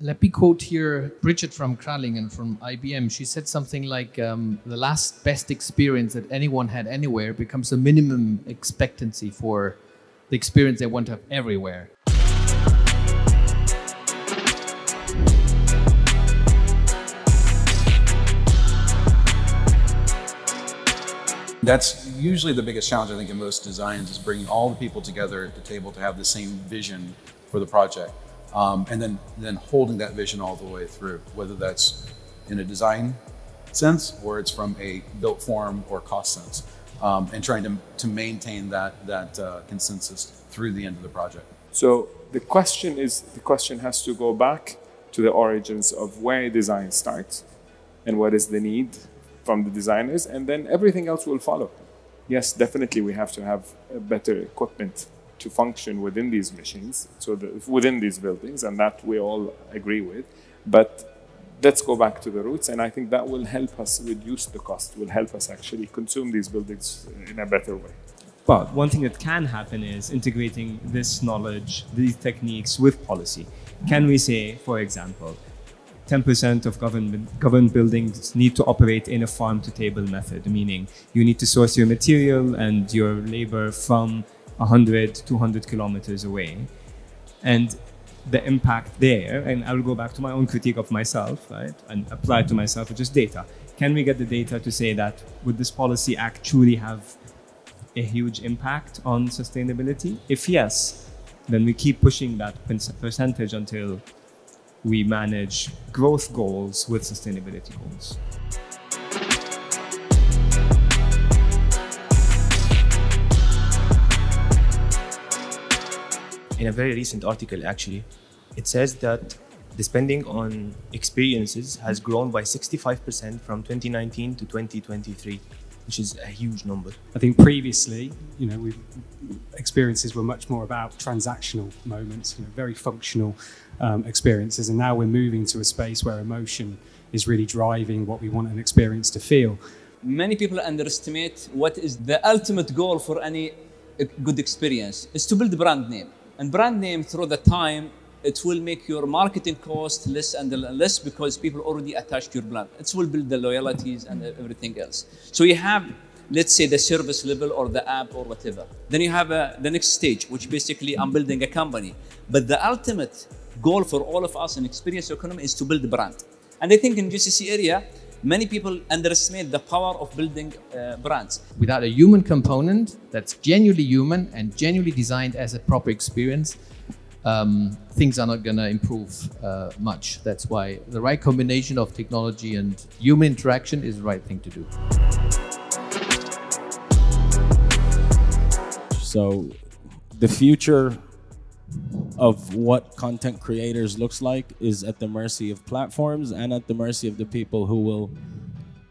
Let me quote here Bridget from Kralingen from IBM. She said something like, the last best experience that anyone had anywhere becomes a minimum expectancy for the experience they want to have everywhere. That's usually the biggest challenge, I think, in most designs, is bringing all the people together at the table to have the same vision for the project. And then holding that vision all the way through, whether that's in a design sense or it's from a built form or cost sense, and trying to maintain that consensus through the end of the project. So the question has to go back to the origins of where design starts and what is the need from the designers, and then everything else will follow. Yes, definitely we have to have better equipment to function within these machines, so within these buildings, and that we all agree with. But let's go back to the roots, and I think that will help us reduce the cost, will help us actually consume these buildings in a better way. But one thing that can happen is integrating this knowledge, these techniques with policy. Can we say, for example, 10% of government buildings need to operate in a farm-to-table method, meaning you need to source your material and your labor from 100, 200 kilometers away. And the impact there, and I will go back to my own critique of myself, right, and apply it to myself, which is data. Can we get the data to say that would this policy actually have a huge impact on sustainability? If yes, then we keep pushing that percentage until we manage growth goals with sustainability goals. In a very recent article, actually, it says that the spending on experiences has grown by 65% from 2019 to 2023, which is a huge number. I think previously, experiences were much more about transactional moments, very functional experiences, and now we're moving to a space where emotion is really driving what we want an experience to feel. Many people underestimate what is the ultimate goal for any good experience is to build a brand name. And brand name, through the time, it will make your marketing cost less and less because people already attached to your brand. It will build the loyalties and everything else. So you have, let's say, the service level or the app or whatever. Then you have the next stage, which basically I'm building a company. But the ultimate goal for all of us in experience economy is to build a brand. And I think in GCC area, many people underestimate the power of building brands. Without a human component that's genuinely human and genuinely designed as a proper experience, things are not going to improve much. That's why the right combination of technology and human interaction is the right thing to do. So the future of what content creators looks like is at the mercy of platforms and at the mercy of the people who will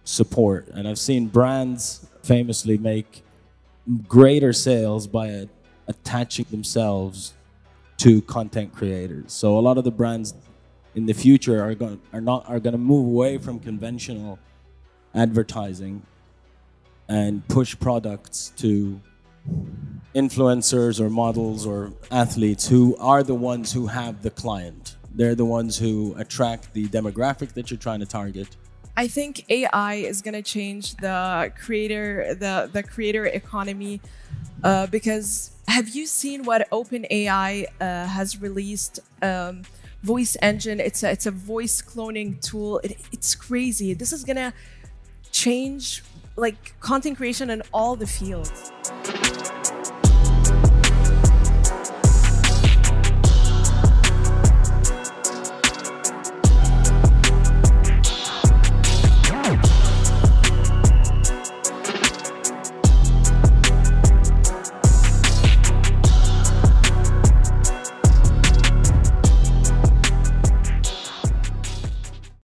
support. And I've seen brands famously make greater sales by attaching themselves to content creators. So a lot of the brands in the future are going to move away from conventional advertising and push products to influencers or models or athletes who are the ones who have the client. They're the ones who attract the demographic that you're trying to target. I think AI is going to change the creator economy because have you seen what OpenAI has released? Voice engine. It's a voice cloning tool. It's crazy. This is going to change content creation in all the fields.